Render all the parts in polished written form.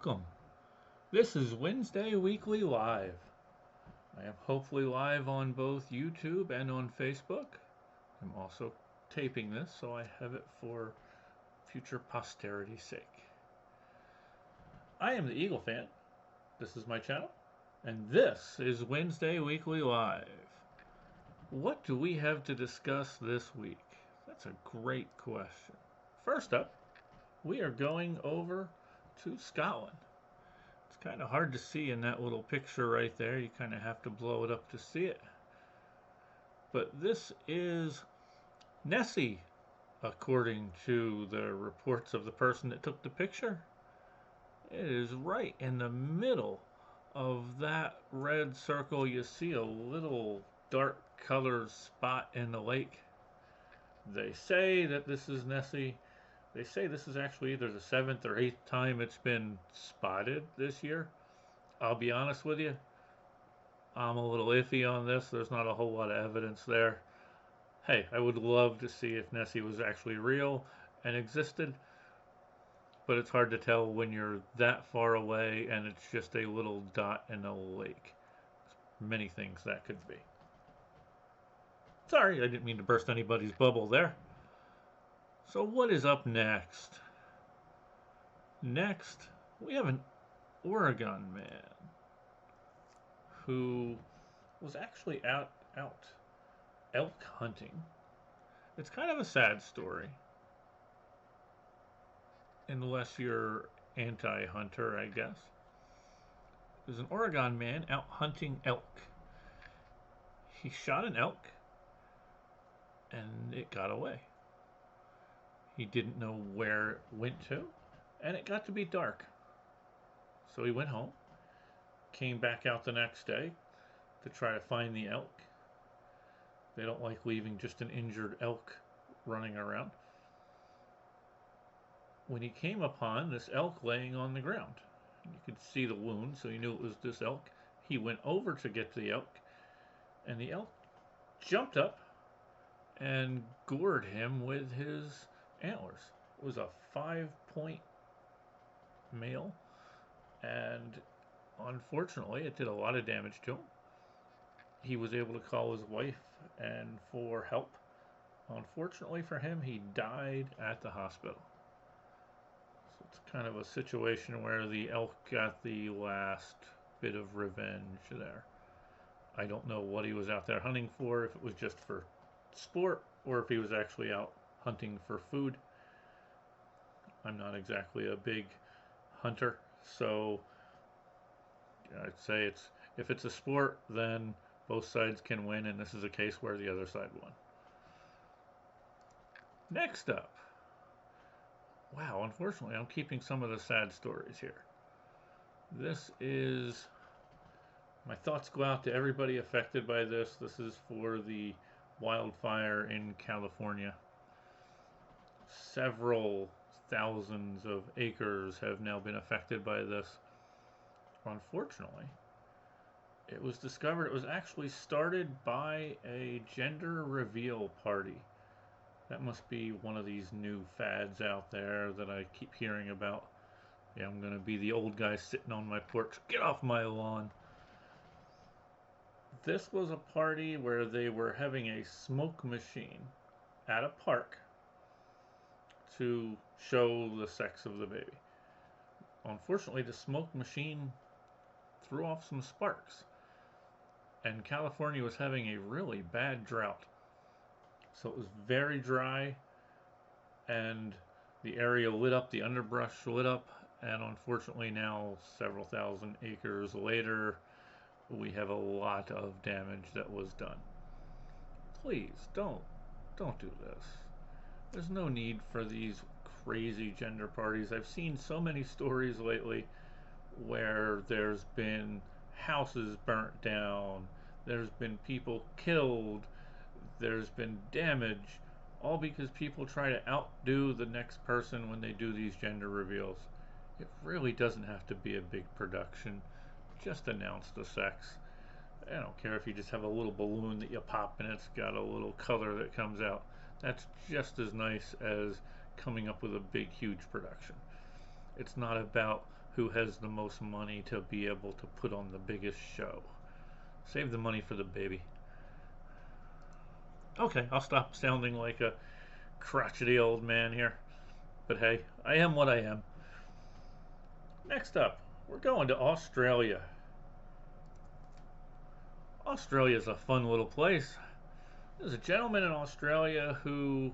welcome. This is Wednesday Weekly Live. I am hopefully live on both YouTube and on Facebook. I'm also taping this so I have it for future posterity's sake. I am the EagleFan. This is my channel, and this is Wednesday Weekly Live. What do we have to discuss this week? That's a great question. First up, we are going over to Scotland. It's kind of hard to see in that little picture right there. You kind of have to blow it up to see it. But this is Nessie, according to the reports of the person that took the picture. It is right in the middle of that red circle. You see a little dark colored spot in the lake. They say that this is Nessie. They say this is actually either the 7th or 8th time it's been spotted this year. I'll be honest with you, I'm a little iffy on this. There's not a whole lot of evidence there. Hey, I would love to see if Nessie was actually real and existed, but it's hard to tell when you're that far away and it's just a little dot in a lake. There's many things that could be. Sorry, I didn't mean to burst anybody's bubble there. So what is up next? Next, we have an Oregon man who was actually out elk hunting. It's kind of a sad story, unless you're anti-hunter, I guess. There's an Oregon man out hunting elk. He shot an elk, and it got away. He didn't know where it went to, and it got to be dark. So he went home, came back out the next day to try to find the elk. They don't like leaving just an injured elk running around. When he came upon this elk laying on the ground, you could see the wound, so he knew it was this elk. He went over to get the elk, and the elk jumped up and gored him with his antlers. It was a 5-point male, and unfortunately it did a lot of damage to him. He was able to call his wife and for help. Unfortunately for him, he died at the hospital. So it's kind of a situation where the elk got the last bit of revenge there. I don't know what he was out there hunting for, if it was just for sport or if he was actually out hunting for food. I'm not exactly a big hunter, so I'd say if it's a sport, then both sides can win, and this is a case where the other side won. Next up, wow, unfortunately I'm keeping some of the sad stories here. This is, my thoughts go out to everybody affected by this. This is for the wildfire in California. Several thousands of acres have now been affected by this. Unfortunately, it was discovered it was actually started by a gender reveal party. That must be one of these new fads out there that I keep hearing about. Yeah, I'm going to be the old guy sitting on my porch. Get off my lawn. This was a party where they were having a smoke machine at a park to show the sex of the baby. Unfortunately, the smoke machine threw off some sparks, and California was having a really bad drought. So it was very dry, and the area lit up, the underbrush lit up, and unfortunately now, several thousand acres later, we have a lot of damage that was done. Please don't do this. There's no need for these crazy gender parties. I've seen so many stories lately where there's been houses burnt down, there's been people killed, there's been damage, all because people try to outdo the next person when they do these gender reveals. It really doesn't have to be a big production. Just announce the sex. I don't care if you just have a little balloon that you pop and it's got a little color that comes out. That's just as nice as coming up with a big, huge production. It's not about who has the most money to be able to put on the biggest show. Save the money for the baby. Okay, I'll stop sounding like a crotchety old man here. But hey, I am what I am. Next up, we're going to Australia. Australia's a fun little place. There's a gentleman in Australia who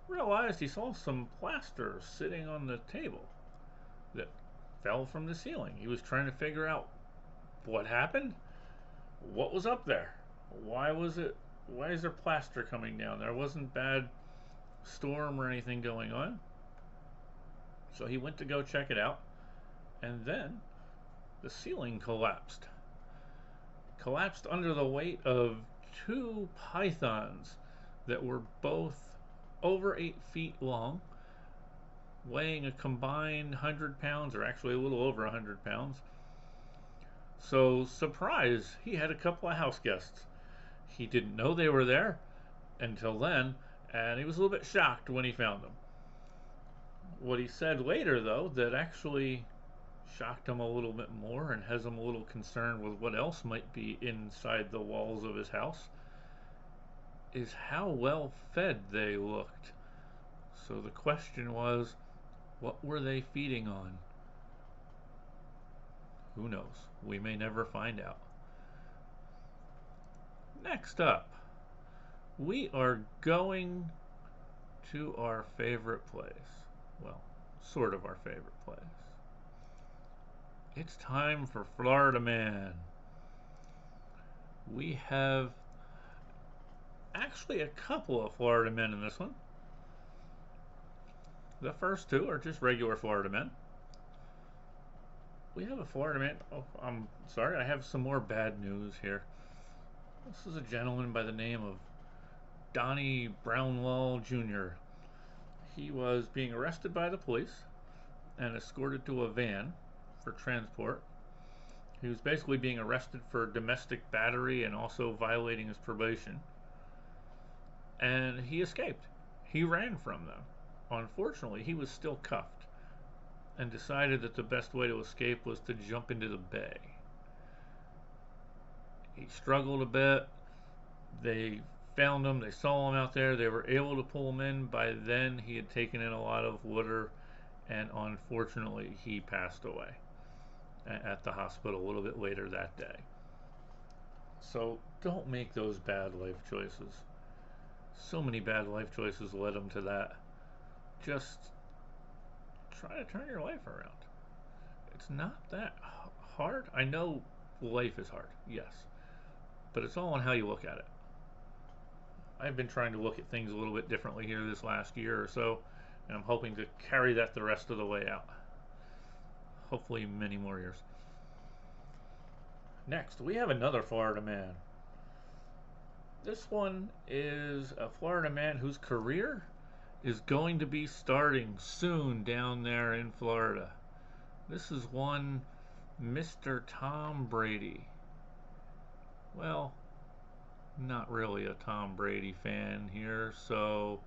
realized he saw some plaster sitting on the table that fell from the ceiling. He was trying to figure out what happened, what was up there, why is there plaster coming down? There wasn't bad storm or anything going on. So he went to go check it out, and then the ceiling collapsed. Collapsed under the weight of two pythons that were both over 8 feet long, weighing a combined 100 pounds, or actually a little over 100 pounds. So, surprise, he had a couple of house guests. He didn't know they were there until then, and he was a little bit shocked when he found them. What he said later, though, that actually shocked him a little bit more and has him a little concerned with what else might be inside the walls of his house, is how well fed they looked. So the question was, what were they feeding on? Who knows? We may never find out. Next up, we are going to our favorite place. Well, sort of our favorite place. It's time for Florida Man. We have actually a couple of Florida men in this one. The first two are just regular Florida men. We have a Florida man. Oh, I'm sorry, I have some more bad news here. This is a gentleman by the name of Donnie Brownwell Jr. He was being arrested by the police and escorted to a van for transport. He was basically being arrested for domestic battery and also violating his probation. And he escaped. He ran from them. Unfortunately, he was still cuffed and decided that the best way to escape was to jump into the bay. He struggled a bit. They found him. They saw him out there. They were able to pull him in. By then, he had taken in a lot of water, and unfortunately, he passed away at the hospital a little bit later that day. So don't make those bad life choices. So many bad life choices led him to that. Just try to turn your life around. It's not that hard. I know life is hard, yes, but it's all on how you look at it. I've been trying to look at things a little bit differently here this last year or so, and I'm hoping to carry that the rest of the way out. Hopefully many more years. Next, we have another Florida man. This one is a Florida man whose career is going to be starting soon down there in Florida. This is one Mr. Tom Brady. Well, not really a Tom Brady fan here, so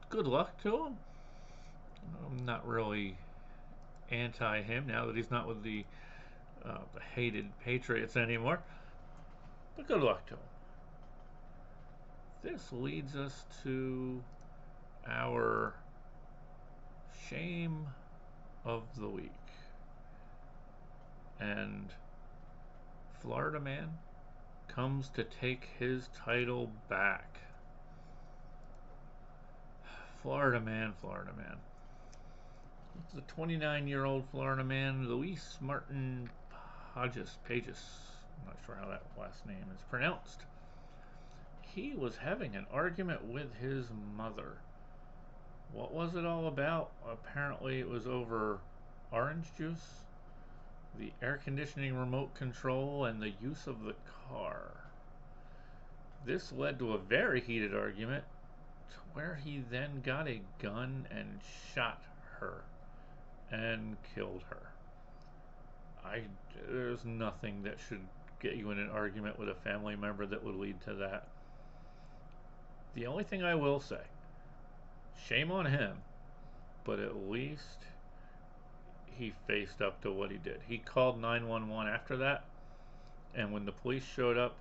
good luck to him. I'm not really anti him now that he's not with the hated Patriots anymore, but good luck to him. This leads us to our shame of the week. And Florida Man comes to take his title back. Florida Man, Florida Man. It's the 29-year-old Florida man, Luis Martin Pages. I'm not sure how that last name is pronounced. He was having an argument with his mother. What was it all about? Apparently it was over orange juice, the air conditioning remote control, and the use of the car. This led to a very heated argument to where he then got a gun and shot her and killed her. There's nothing that should get you in an argument with a family member that would lead to that. The only thing I will say, shame on him, but at least he faced up to what he did. He called 911 after that, and when the police showed up,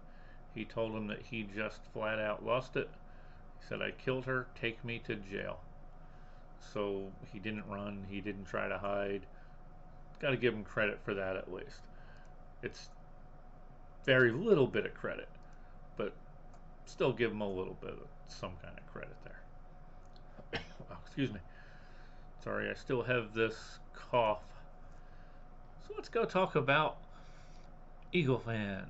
he told them that he just flat out lost it. He said, "I killed her, take me to jail." So he didn't run, he didn't try to hide. Got to give him credit for that at least. It's very little bit of credit, but still give him a little bit of some kind of credit there. Oh, excuse me. Sorry, I still have this cough. So let's go talk about EagleFan.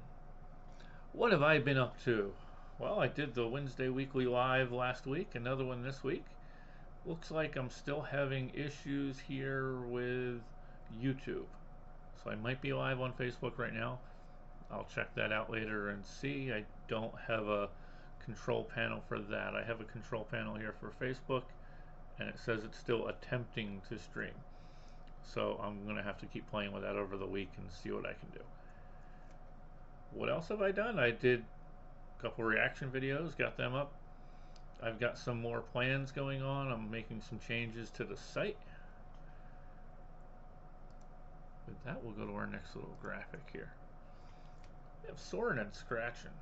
What have I been up to? Well, I did the Wednesday Weekly Live last week, another one this week. Looks like I'm still having issues here with YouTube. So I might be live on Facebook right now. I'll check that out later and see. I don't have a control panel for that. I have a control panel here for Facebook, and it says it's still attempting to stream. So I'm going to have to keep playing with that over the week and see what I can do. What else have I done? I did a couple reaction videos, got them up. I've got some more plans going on. I'm making some changes to the site. With that, we'll go to our next little graphic here. We have soaring and scratching.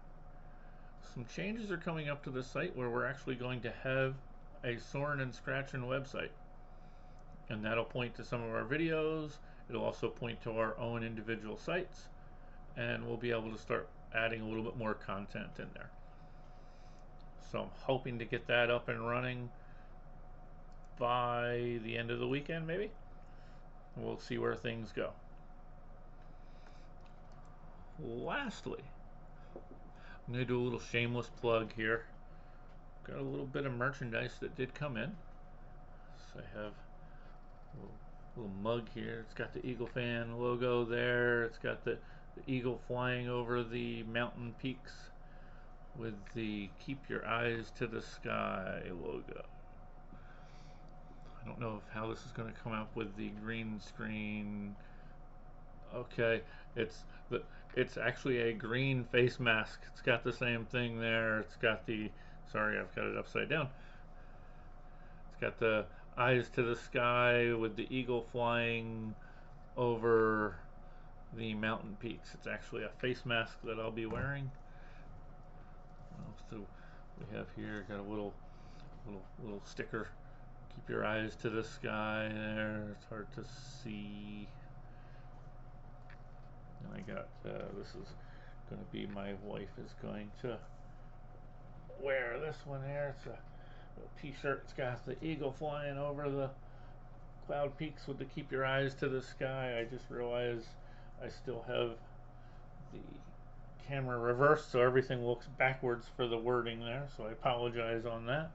Some changes are coming up to the site where we're actually going to have a soaring and scratching website. And that'll point to some of our videos. It'll also point to our own individual sites. And we'll be able to start adding a little bit more content in there. So I'm hoping to get that up and running by the end of the weekend, maybe. We'll see where things go. Lastly, I'm going to do a little shameless plug here. Got a little bit of merchandise that did come in. So I have a little mug here. It's got the EagleFan logo there. It's got the eagle flying over the mountain peaks with the "Keep Your Eyes to the Sky" logo. I don't know how this is going to come out with the green screen. Okay, it's actually a green face mask. It's got the same thing there. It's got the, sorry, I've got it upside down. It's got the eyes to the sky with the eagle flying over the mountain peaks. It's actually a face mask that I'll be wearing. What else do we have here? Got a little sticker. Keep your eyes to the sky there. It's hard to see. And I got, this is going to be, my wife is going to wear this one here. It's a little t-shirt. It's got the eagle flying over the cloud peaks with the "Keep Your Eyes to the Sky." I just realized I still have the camera reversed, so everything looks backwards for the wording there, so I apologize on that.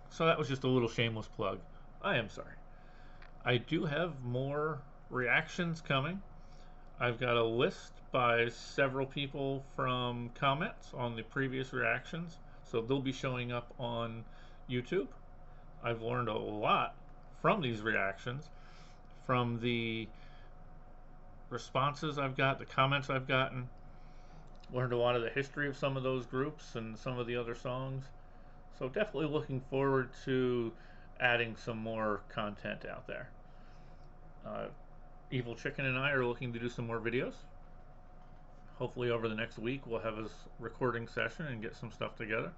So that was just a little shameless plug. I am sorry. I do have more reactions coming. I've got a list by several people from comments on the previous reactions, so they'll be showing up on YouTube. I've learned a lot from these reactions, from the responses I've got, the comments I've gotten. Learned a lot of the history of some of those groups and some of the other songs. So definitely looking forward to adding some more content out there. Evil Chicken and I are looking to do some more videos. Hopefully over the next week we'll have a recording session and get some stuff together.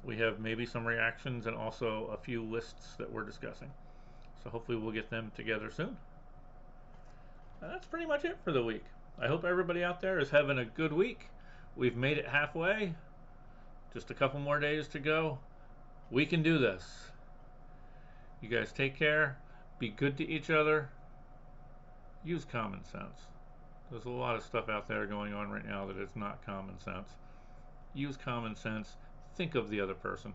We have maybe some reactions and also a few lists that we're discussing. So hopefully we'll get them together soon. And that's pretty much it for the week. I hope everybody out there is having a good week. We've made it halfway. Just a couple more days to go. We can do this. You guys take care. Be good to each other. Use common sense. There's a lot of stuff out there going on right now that is not common sense. Use common sense. Think of the other person.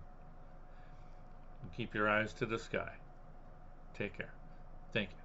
And keep your eyes to the sky. Take care. Thank you.